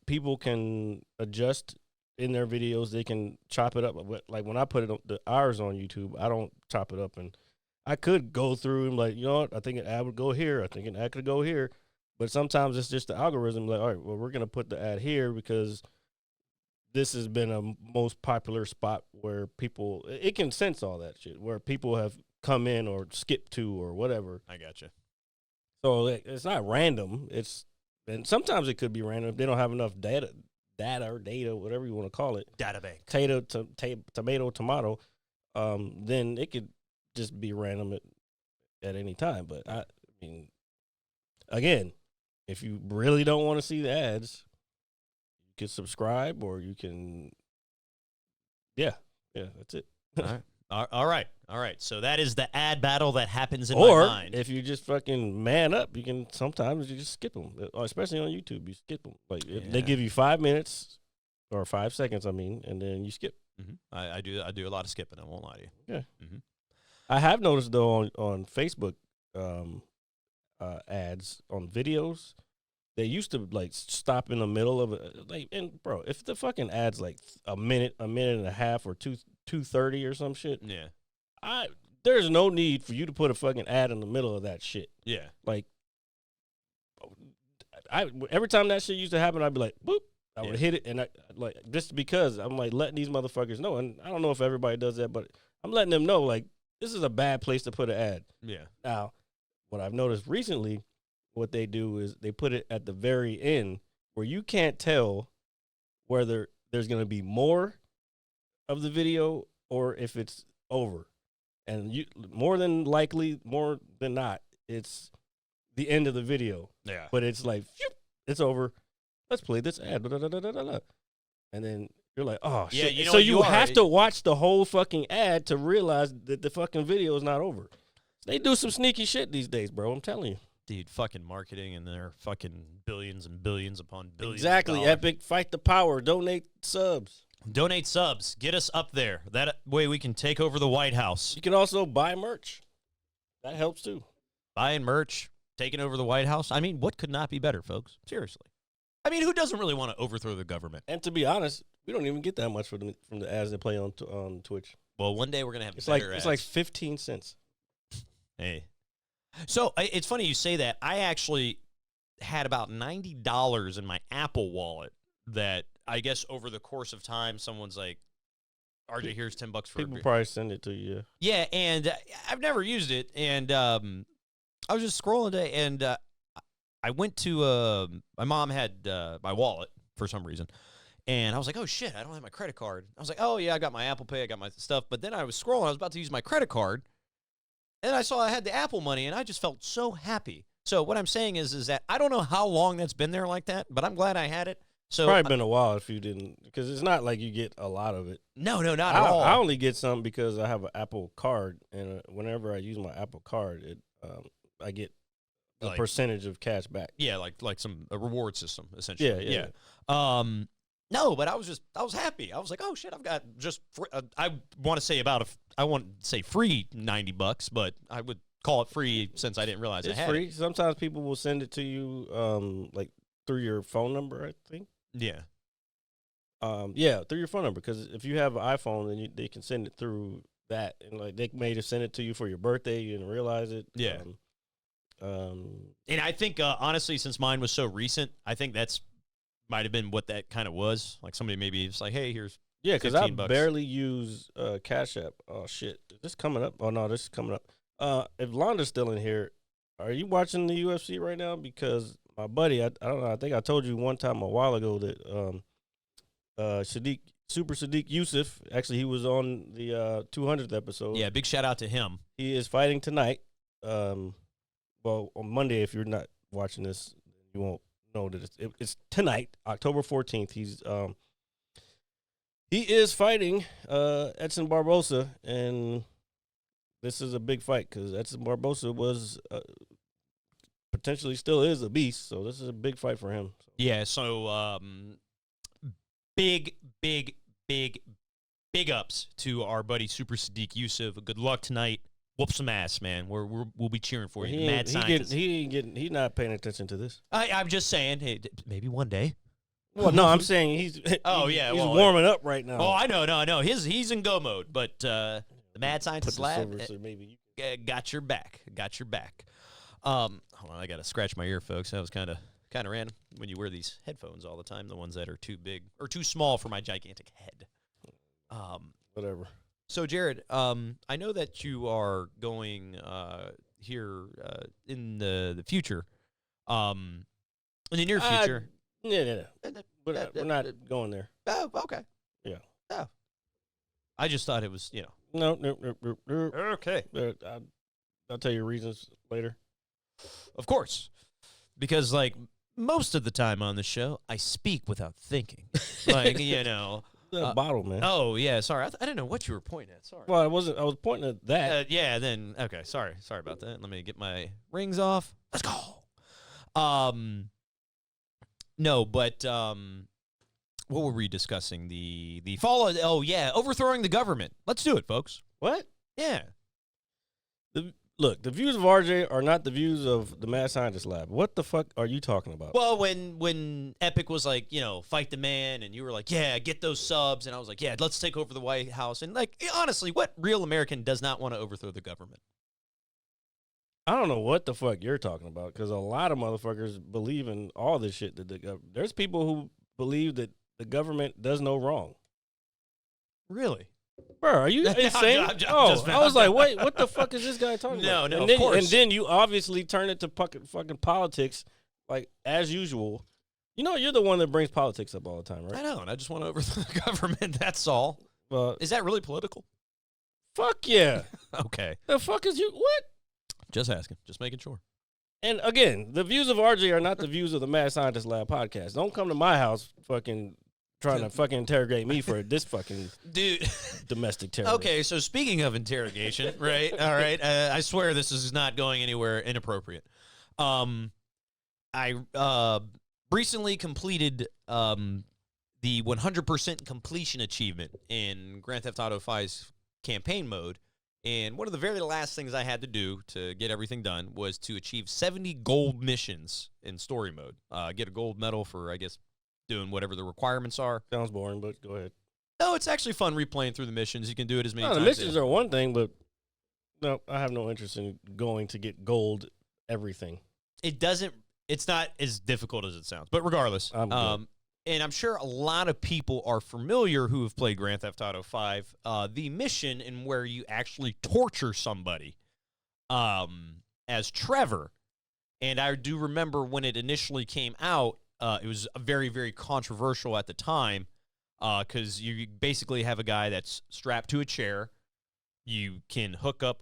people can adjust in their videos. They can chop it up. Like when I put the hours on YouTube, I don't chop it up, and I could go through and like, you know what? I think an ad would go here. I think an ad could go here. But sometimes it's just the algorithm. Like, all right, well, we're gonna put the ad here because this has been a most popular spot where people. It can sense all that shit where people have come in or skipped to or whatever. I gotcha. So it's not random. And sometimes it could be random if they don't have enough data, whatever you want to call it. Data bank. Tomato. Then it could just be random at any time. But I mean, again, if you really don't want to see the ads, you can subscribe or you can. Yeah, that's it. All right. So that is the ad battle that happens in Or my mind. if you just fucking man up, you can sometimes you just skip them, especially on YouTube. You skip them. Like they give you 5 minutes or 5 seconds, and then you skip. Mm-hmm. I do a lot of skipping. I won't lie to you. Yeah. Mm-hmm. I have noticed though on Facebook ads on videos, they used to like stop in the middle of it. Like, and bro, if the fucking ad's like a minute and a half or 2:30 or some shit, Yeah. There's no need for you to put a fucking ad in the middle of that shit. Yeah. Like, every time that shit used to happen, I'd be like, boop, I would hit it, and I like just because I'm like letting these motherfuckers know, and I don't know if everybody does that, but I'm letting them know like this is a bad place to put an ad. Yeah. Now, what I've noticed recently, what they do is they put it at the very end where you can't tell whether there's going to be more of the video or if it's over, and you more than not, it's the end of the video. Yeah. But it's like, phew, it's over. Let's play this ad. And then you're like, oh, Yeah, shit. you know So what you you are. have to watch the whole fucking ad to realize that the fucking video is not over. They do some sneaky shit these days, bro. I'm telling you. Dude, fucking marketing and their fucking billions and billions upon billions. Exactly. Of dollars. Epic. Fight the power. Donate subs. Donate subs. Get us up there. That way we can take over the White House. You can also buy merch. That helps too. Buying merch, taking over the White House. I mean, what could not be better, folks? Seriously. I mean, who doesn't really want to overthrow the government? And to be honest, we don't even get that much from the ads they play on Twitch. Well, one day we're gonna have It's better like ads. 15 cents. Hey. So it's funny you say that. I actually had about $90 in my Apple wallet that I guess over the course of time, someone's like, RJ, here's $10 for People a probably send it to you. Yeah, and I've never used it. And I was just scrolling today, and I went to my mom had my wallet for some reason. And I was like, oh, shit, I don't have my credit card. I was like, oh, yeah, I got my Apple Pay. I got my stuff. But then I was scrolling. I was about to use my credit card. And I saw I had the Apple money, and I just felt so happy. So what I'm saying is that I don't know how long that's been there like that, but I'm glad I had it. So Probably been a while if you didn't, because it's not like you get a lot of it. No, not at all. I only get some because I have an Apple card, and whenever I use my Apple card, I get a Like- percentage of cash back. Yeah, like a reward system, essentially. Yeah. No, but I was happy. I was like, oh shit, I've got just I want to say I want to say free $90, but I would call it free since I didn't realize It's I had free. it. Sometimes people will send it to you, like through your phone number, I think. Yeah. Through your phone number, because if you have an iPhone, then they can send it through that, and like they may have sent it to you for your birthday, you didn't realize it. Yeah. And I think honestly, since mine was so recent, I think that's might have been what that kind of was. Like somebody maybe was like, hey, here's Yeah, because I $15. barely use Cash App. Oh shit, is this coming up? Oh no, this is coming up. If Londa's still in here, are you watching the UFC right now? Because my buddy, I don't know. I think I told you one time a while ago that Super Sadiq Yusuf, actually he was on the 200th episode. yeah, big shout out to him. He is fighting tonight. Well, on Monday, if you're not watching this, you won't know that it's tonight, October 14th. He is fighting Edson Barbosa, and this is a big fight because Edson Barbosa was potentially still is a beast. So this is a big fight for him. Yeah, so big ups to our buddy Super Sadiq Yusuf. Good luck tonight. Whoop some ass, man. We'll be cheering for you. Mad scientist. He's not paying attention to this. I'm just saying, hey, maybe one day. Well, no, I'm saying he's warming up right now. Oh, I know, no. He's in go mode, but the Mad Scientist Put the Lab silver, so maybe got your back. Hold on, I gotta scratch my ear, folks. That was kind of random when you wear these headphones all the time, the ones that are too big or too small for my gigantic head. whatever. So, Jared, I know that you are going here in the future, in the near future. Yeah. We're not going there. Oh, okay. Yeah. Oh. I just thought it was, No. Okay. I'll tell you reasons later. Of course. Because, like, most of the time on the show, I speak without thinking. Like, That bottle, man. Oh, yeah, sorry. I didn't know what you were pointing at. Sorry. Well, I was pointing at that. Okay, sorry about that. Let me get my rings off. Let's go. No, but what were we discussing? The fall of, overthrowing the government. Let's do it, folks. What? Yeah. Look, the views of RJ are not the views of the Mad Scientist Lab. What the fuck are you talking about? Well, when Epic was like, fight the man, and you were like, yeah, get those subs, and I was like, yeah, let's take over the White House. And, like, honestly, what real American does not want to overthrow the government? I don't know what the fuck you're talking about, because a lot of motherfuckers believe in all this shit. There's people who believe that the government does no wrong. Really? Bro, are you insane? I was like, wait, what the fuck is this guy talking about? No, and then, of course. And then you obviously turn it to fucking politics, like, as usual. You know, you're the one that brings politics up all the time, right? I know, and I just want to overthrow the government. That's all. Well, Is that really political? fuck yeah. Okay. The fuck is you? What? Just asking. Just making sure. And again, the views of RJ are not the views of the Mad Scientist Lab podcast. Don't come to my house fucking trying to fucking interrogate me for this fucking Dude. domestic terrorism. Okay, so speaking of interrogation, right? All right. I swear this is not going anywhere inappropriate. I recently completed the 100% completion achievement in Grand Theft Auto 5's campaign mode. And one of the very last things I had to do to get everything done was to achieve 70 gold missions in story mode. Get a gold medal for, I guess, doing whatever the requirements are. Sounds boring, but go ahead. No, it's actually fun replaying through the missions. You can do it as many times. The missions are one thing, but no, I have no interest in going to get gold everything. It's not as difficult as it sounds. But regardless, and I'm sure a lot of people are familiar who have played Grand Theft Auto 5, the mission in where you actually torture somebody as Trevor. And I do remember when it initially came out, it was very, very controversial at the time because you basically have a guy that's strapped to a chair. You can hook up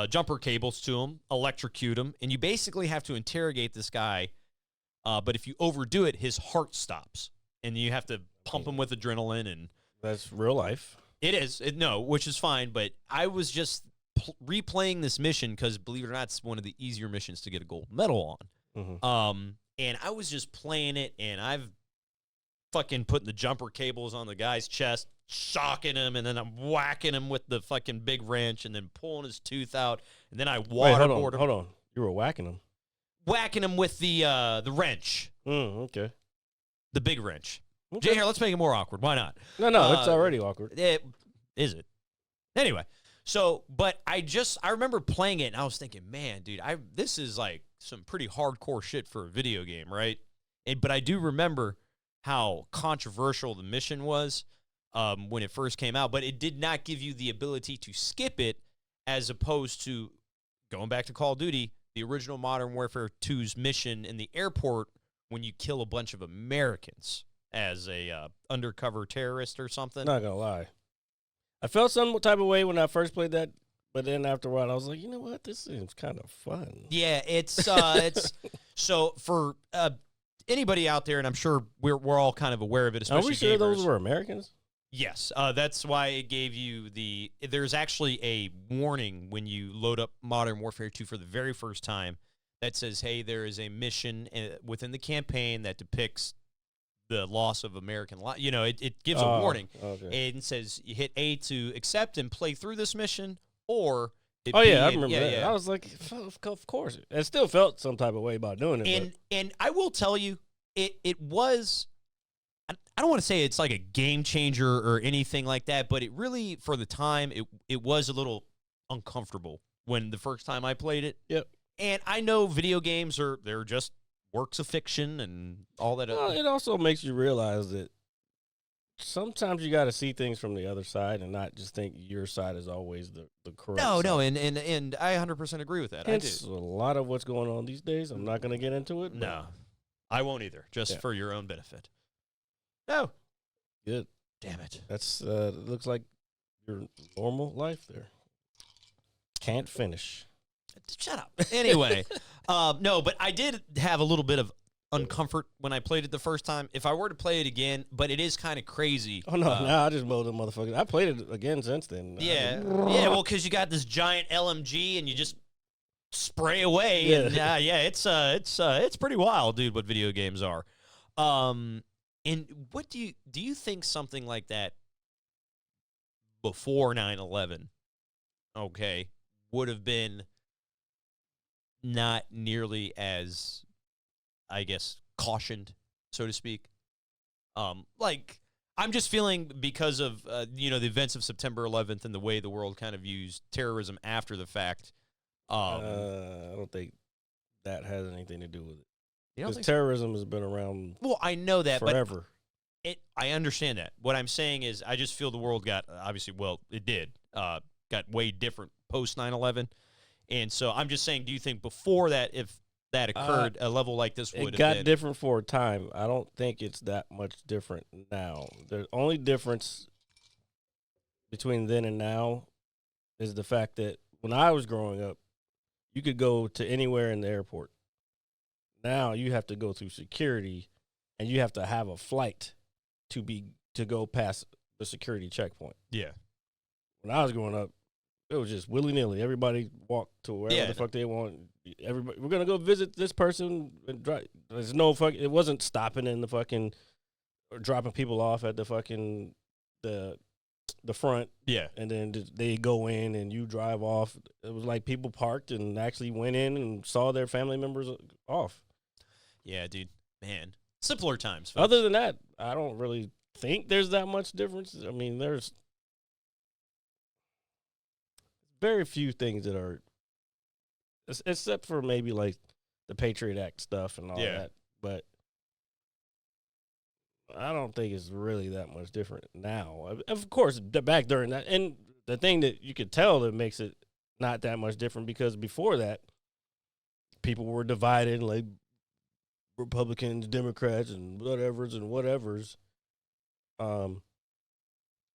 jumper cables to him, electrocute him, and you basically have to interrogate this guy. But if you overdo it, his heart stops, and you have to pump him with adrenaline. And that's real life. It is. Which is fine. But I was just replaying this mission because, believe it or not, it's one of the easier missions to get a gold medal on. Mm-hmm. And I was just playing it, and I've fucking putting the jumper cables on the guy's chest, shocking him, and then I'm whacking him with the fucking big wrench, and then pulling his tooth out, and then I waterboard him. Hold on. You were whacking him. Whacking him with the wrench. Okay. The big wrench. Okay. Jay, here, let's make it more awkward. Why not? No, it's already awkward. Is it? Anyway, so, but I remember playing it, and I was thinking, man, dude, this is like some pretty hardcore shit for a video game, right? But I do remember how controversial the mission was when it first came out, but it did not give you the ability to skip it as opposed to, going back to Call of Duty, the original Modern Warfare 2's mission in the airport when you kill a bunch of Americans as a undercover terrorist or something. Not gonna lie. I felt some type of way when I first played that, but then after a while I was like, you know what, this seems kind of fun. Yeah, it's so for anybody out there, and I'm sure we're all kind of aware of it, especially Are we sure gamers. those were Americans? Yes, that's why it gave you there's actually a warning when you load up Modern Warfare 2 for the very first time that says, hey, there is a mission within the campaign that depicts the loss of American life. You know, it gives a warning. Okay. And says you hit A to accept and play through this mission, or I remember that. Yeah. I was like, of course. It still felt some type of way about doing it. And I will tell you, it was, I don't want to say it's like a game changer or anything like that, but it really, for the time, it was a little uncomfortable when the first time I played it. Yep. And I know video games they're just works of fiction and all that. Well, it also makes you realize that sometimes you got to see things from the other side and not just think your side is always the correct side. No, and I 100% agree with that. Hence, I do. a lot of what's going on these days. I'm not going to get into it. No, I won't either, just for your own benefit. No. Good. Damn it. That's looks like your normal life there. Can't finish. Shut up. Anyway, no, but I did have a little bit of uncomfort when I played it the first time. If I were to play it again, but it is kind of crazy. Oh, no, I just mowed them motherfuckers. I played it again since then. Yeah, well, because you got this giant LMG and you just spray away. Yeah. And it's pretty wild, dude, what video games are. And what do you think something like that before 9/11, okay, would have been not nearly as, I guess, cautioned, so to speak? Like, I'm just feeling because of, the events of September 11th and the way the world kind of views terrorism after the fact. I don't think that has anything to do with it. You don't Because think terrorism has been around Well, I know that, forever. I understand that. What I'm saying is, I just feel the world got obviously. Well, it did. Got way different post 9/11, and so I'm just saying. Do you think before that, if that occurred, a level like this would it have got been different for a time. I don't think it's that much different now. The only difference between then and now is the fact that when I was growing up, you could go to anywhere in the airport. Now you have to go through security, and you have to have a flight to go past the security checkpoint. Yeah. When I was growing up, it was just willy nilly. Everybody walked to wherever the fuck they want. Everybody, we're gonna go visit this person and drive. There's no fuck. It wasn't stopping in the fucking or dropping people off at the fucking the front. Yeah. And then they go in and you drive off. It was like people parked and actually went in and saw their family members off. Yeah, dude. Man, simpler times. Folks. Other than that, I don't really think there's that much difference. I mean, there's very few things that are, except for maybe like the Patriot Act stuff and all that. But I don't think it's really that much different now. Of course, back during that, and the thing that you could tell that makes it not that much different, because before that, people were divided, like Republicans, Democrats, and whatevers. But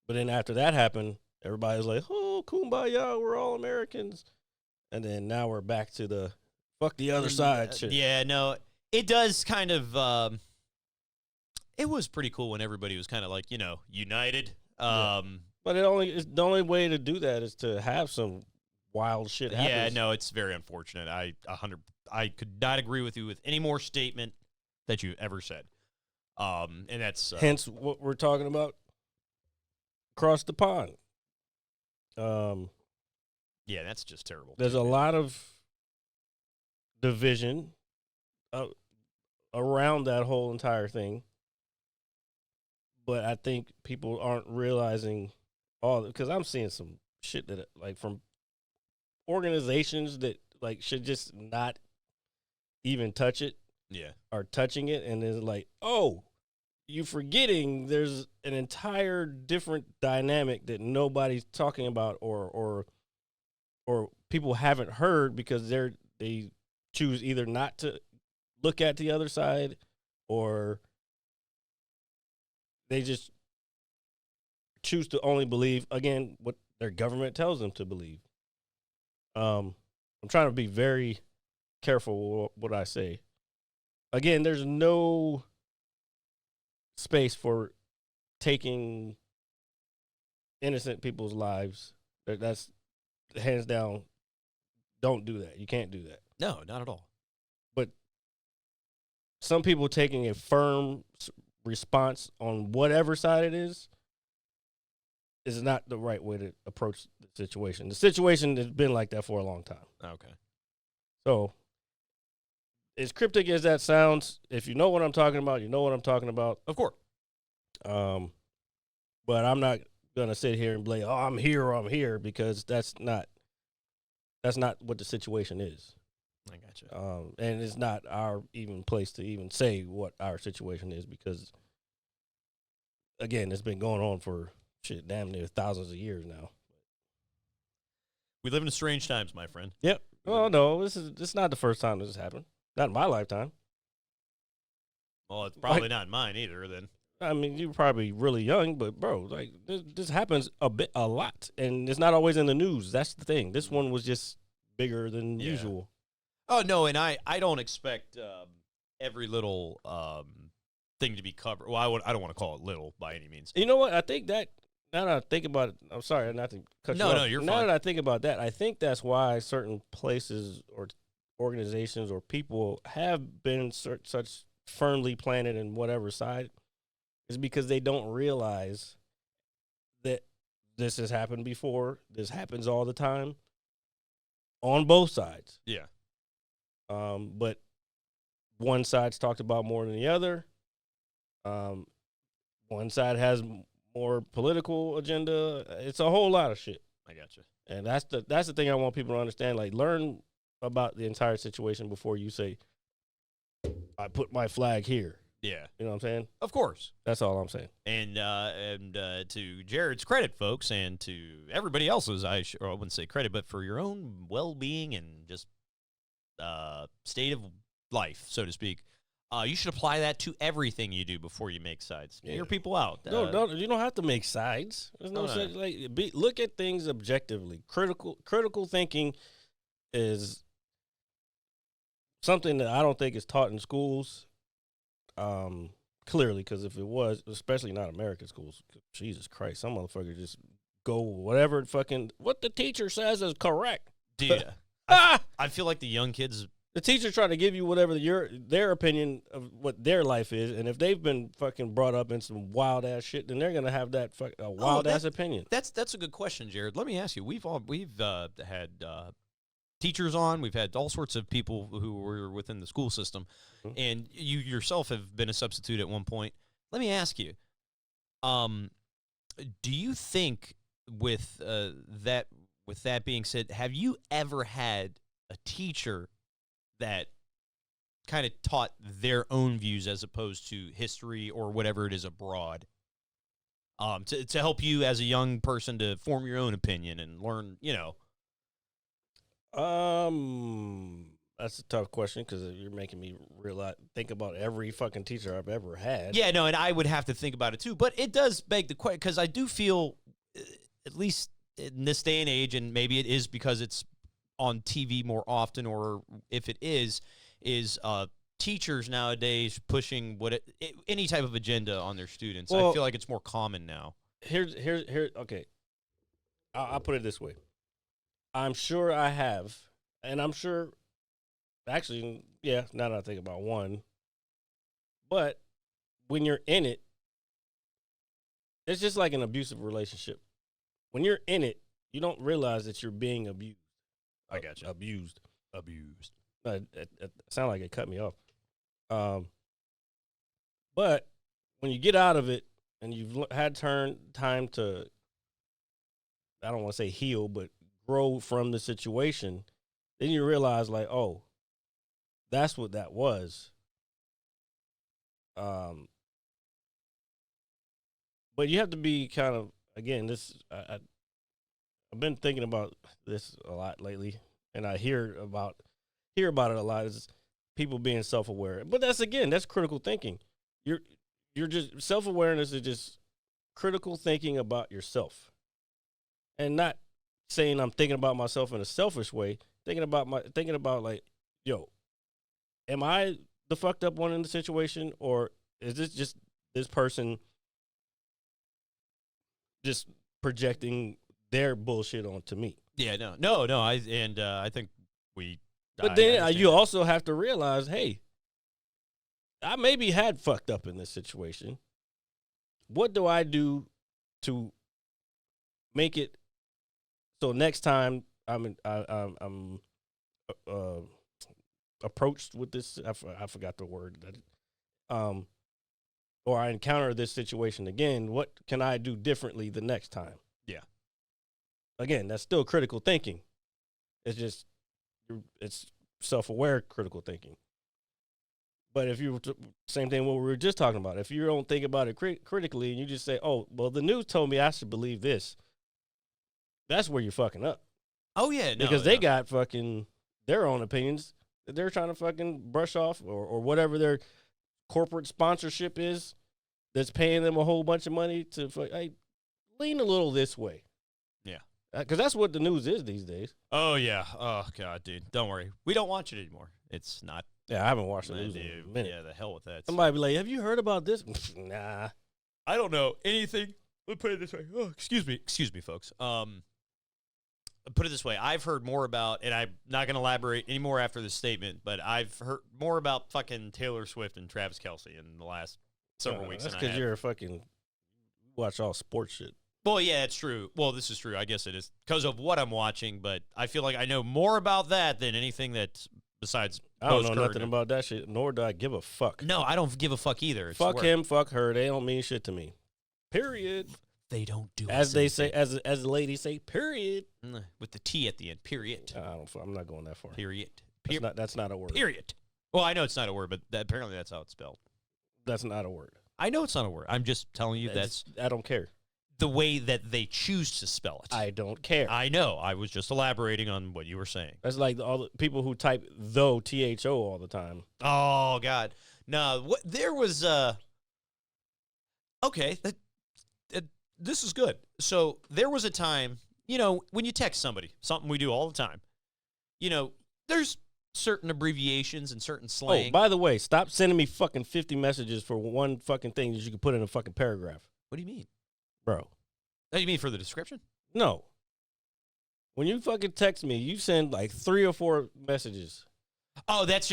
then after that happened, everybody was like, "Oh, kumbaya, we're all Americans," and then now we're back to the fuck the other side shit. Yeah, no, it does kind of. It was pretty cool when everybody was kind of like, united. But the only way to do that is to have some wild shit happen. Yeah, no, it's very unfortunate. I could not agree with you with any more statement that you ever said. And that's hence what we're talking about across the pond. Yeah, that's just terrible. There's a lot of division around that whole entire thing. But I think people aren't realizing because I'm seeing some shit that like from organizations that like should just not even touch it. Yeah. Are touching it, and it's like, oh, you forgetting there's an entire different dynamic that nobody's talking about or people haven't heard because they choose either not to look at the other side or they just choose to only believe, again, what their government tells them to believe. I'm trying to be very careful with what I say. Again, there's no space for taking innocent people's lives. That's hands down, don't do that. You can't do that. No, not at all. But some people taking a firm response on whatever side it is not the right way to approach the situation. The situation has been like that for a long time. Okay. So, as cryptic as that sounds, if you know what I'm talking about, you know what I'm talking about. Of course. But I'm not gonna sit here and blame, I'm here, because that's not what the situation is. I gotcha. And it's not our even place to even say what our situation is because, again, it's been going on for damn near thousands of years now. We live in strange times, my friend. Yep. Well, no, this is not the first time this has happened. Not in my lifetime. Well, it's probably not mine either. Then I mean, you're probably really young, but bro, like this happens a lot, and it's not always in the news. That's the thing. This one was just bigger than usual. Oh no, and I don't expect every little thing to be covered. Well, I don't want to call it little by any means. You know what? I think that now that I think about it, I'm sorry not to cut you off. No, you're fine. Now that I think about that, I think that's why certain places or organizations or people have been such firmly planted in whatever side is because they don't realize that this has happened before. This happens all the time on both sides. Yeah. But one side's talked about more than the other. One side has more political agenda. It's a whole lot of shit. I gotcha. And that's the thing I want people to understand. Like, learn about the entire situation before you say, I put my flag here. Yeah. You know what I'm saying? Of course. That's all I'm saying. And to Jared's credit, folks, and to everybody else's, I wouldn't say credit, but for your own well-being and just state of life, so to speak, you should apply that to everything you do before you make sides. Yeah. Hear people out. No, you don't have to make sides. There's no such look at things objectively. Critical thinking is something that I don't think is taught in schools. Clearly, because if it was, especially not American schools, Jesus Christ, some motherfuckers just go whatever what the teacher says is correct. Dude, I feel like the young kids. The teacher trying to give you whatever their opinion of what their life is, and if they've been fucking brought up in some wild ass shit, then they're gonna have that wild ass opinion. That's a good question, Jared. Let me ask you. We've had teachers on. We've had all sorts of people who were within the school system, and you yourself have been a substitute at one point. Let me ask you, do you think with that being said, have you ever had a teacher that kind of taught their own views as opposed to history or whatever it is abroad, to help you as a young person to form your own opinion and learn, That's a tough question because you're making me think about every fucking teacher I've ever had. Yeah, no, and I would have to think about it too. But it does beg the question because I do feel, at least in this day and age, and maybe it is because it's on TV more often, or if it is teachers nowadays pushing any type of agenda on their students. Well, I feel like it's more common now. Here's okay. I'll put it this way. I'm sure I have, and I'm sure, actually, yeah, now that I think about one, but when you're in it, it's just like an abusive relationship. When you're in it, you don't realize that you're being abused. I got you. Abused. It sounded like it cut me off. But when you get out of it and you've had time to, I don't want to say heal, but grow from the situation, then you realize, like, oh, that's what that was. But you have to be kind of, again, I've been thinking about this a lot lately, and I hear about it a lot, is people being self-aware. But that's critical thinking. You're just, self-awareness is just critical thinking about yourself. And not saying I'm thinking about myself in a selfish way, thinking about like, yo, am I the fucked up one in the situation, or is this just this person just projecting their bullshit onto me? Yeah, no. I think we. But then you also have to realize, hey, I maybe had fucked up in this situation. What do I do to make it so next time I'm approached with this? I forgot the word that. Or I encounter this situation again. What can I do differently the next time? Yeah. Again, that's still critical thinking. It's just, it's self-aware critical thinking. But if you, same thing what we were just talking about, if you don't think about it critically and you just say, oh, well, the news told me I should believe this, that's where you're fucking up. Oh, yeah. No, because they got fucking their own opinions that they're trying to fucking brush off, or whatever their corporate sponsorship is that's paying them a whole bunch of money to, hey, lean a little this way. Yeah. Because that's what the news is these days. Oh, yeah. Oh, God, dude. Don't worry. We don't watch it anymore. It's not. Yeah, I haven't watched the news in a minute. Yeah, the hell with that. Somebody be like, have you heard about this? Nah. I don't know anything. Let me put it this way. Oh, excuse me, folks. Put it this way. I've heard more about, and I'm not going to elaborate anymore after this statement, but I've heard more about fucking Taylor Swift and Travis Kelce in the last several weeks. That's because you're a fucking, watch all sports shit. Well, yeah, it's true. Well, this is true. I guess it is because of what I'm watching, but I feel like I know more about that than anything that's besides. I don't know nothing about that shit, nor do I give a fuck. No, I don't give a fuck either. Fuck him, fuck her. They don't mean shit to me. Period. They don't do as they say, as the ladies say. Period. With the T at the end. Period. I'm not going that far. Period. That's not a word. Period. Well, I know it's not a word, but apparently that's how it's spelled. That's not a word. I know it's not a word. I'm just telling you I don't care. the way that they choose to spell it. I don't care. I know. I was just elaborating on what you were saying. That's like all the people who type THO all the time. Oh God, no. There was okay. This is good. So there was a time, when you text somebody, something we do all the time. There's certain abbreviations and certain slang. Oh, by the way, stop sending me fucking 50 messages for one fucking thing that you can put in a fucking paragraph. What do you mean? Bro. Oh, you mean for the description? No. When you fucking text me, you send like 3 or 4 messages. Oh, that's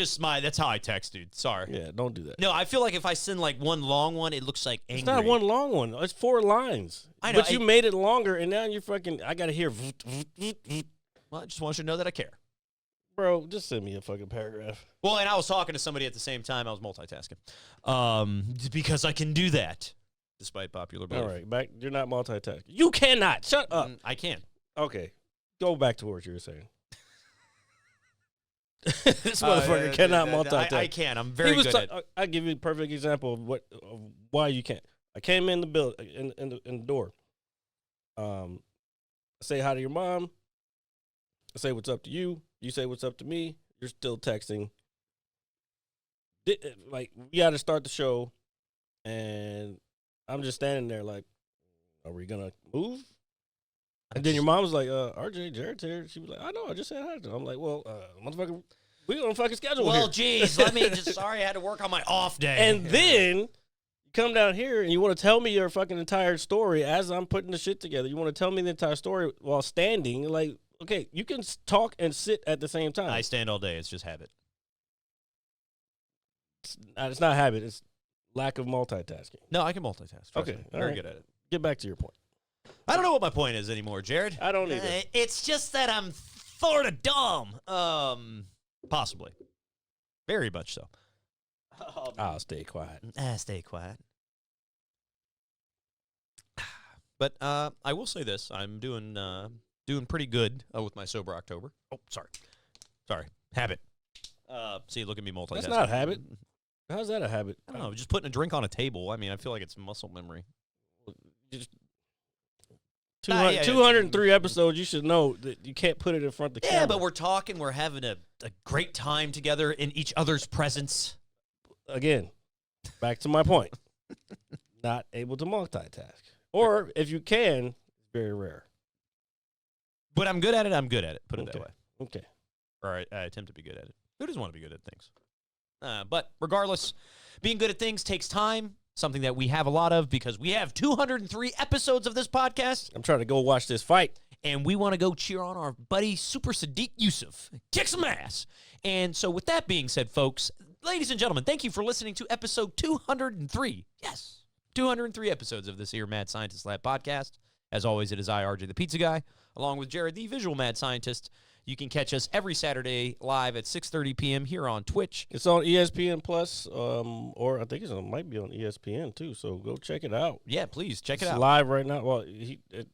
how I text, dude. Sorry. Yeah, don't do that. No, I feel like if I send like one long one, it looks like angry. It's not one long one. It's 4 lines. I know. But you made it longer, and now you're fucking, I got to hear. Well, I just want you to know that I care. Bro, just send me a fucking paragraph. Well, and I was talking to somebody at the same time. I was multitasking. Because I can do that, despite popular belief. All right, back. You're not multitasking. You cannot. Shut up. I can. Okay. Go back to what you were saying. This motherfucker cannot multitask. I can. I'm very good at it. I'll give you a perfect example of why you can't. I came in the building, in the door. I say hi to your mom. I say what's up to you. You say what's up to me. You're still texting. Like, we got to start the show, and I'm just standing there like, are we going to move? And then your mom was like, RJ, Jared's here. She was like, I know, I just said hi to him. I'm like, well, motherfucker, we on fucking schedule here. Well, geez, sorry I had to work on my off day. And then you come down here and you want to tell me your fucking entire story as I'm putting the shit together. You want to tell me the entire story while standing. Like, okay, you can talk and sit at the same time. I stand all day. It's just habit. It's not habit. It's lack of multitasking. No, I can multitask. Trust Okay, me. all Very right. good at it. Get back to your point. I don't know what my point is anymore, Jared. I don't either. It's just that I'm sort of dumb. Possibly. Very much so. I'll stay quiet. Stay quiet. But I will say this. I'm doing pretty good with my sober October. Oh, sorry. Habit. See, look at me multitasking. That's not a habit. How's that a habit? I don't know. Just putting a drink on a table. I mean, I feel like it's muscle memory. Just 203 episodes, you should know that you can't put it in front of the camera. Yeah, but we're talking. We're having a great time together in each other's presence. Again, back to my point. Not able to multitask. Or if you can, it's very rare. But I'm good at it. Put it that way. Okay. Or I attempt to be good at it. Who doesn't want to be good at things? But regardless, being good at things takes time. Something that we have a lot of because we have 203 episodes of this podcast. I'm trying to go watch this fight. And we want to go cheer on our buddy, Super Sadiq Yusuf. Kick some ass. And so with that being said, folks, ladies and gentlemen, thank you for listening to episode 203. Yes, 203 episodes of this here Mad Scientist Lab podcast. As always, it is I, RJ, the pizza guy, along with Jared, the visual mad scientist. You can catch us every Saturday live at 6:30 p.m. here on Twitch. It's on ESPN Plus, or I think it might be on ESPN too. So go check it out. Yeah, please check it It's out. live right now. Well,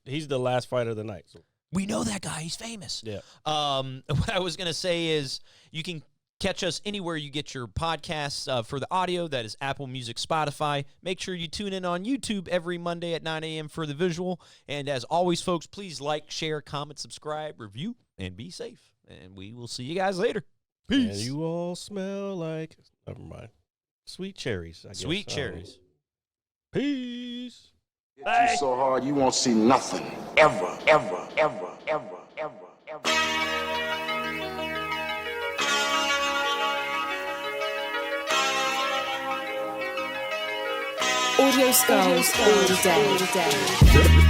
he's the last fight of the night. So. We know that guy. He's famous. Yeah. What I was gonna say is you can catch us anywhere you get your podcasts for the audio. That is Apple Music, Spotify. Make sure you tune in on YouTube every Monday at 9 a.m. for the visual. And as always, folks, please like, share, comment, subscribe, review, and be safe. And we will see you guys later. Peace. And you all smell like, never mind, sweet cherries, I guess. Sweet cherries. Peace. Hit you so hard you won't see nothing. Ever, ever, ever, ever, ever, ever. Audio skulls all day.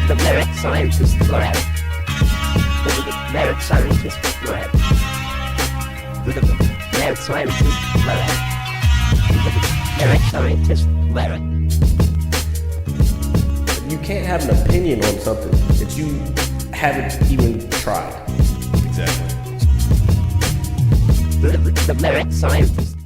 The merit scientist lab. The merit scientist lab. The merit scientist lab. The merit scientist lab. You can't have an opinion on something that you haven't even tried. Exactly. The merit scientist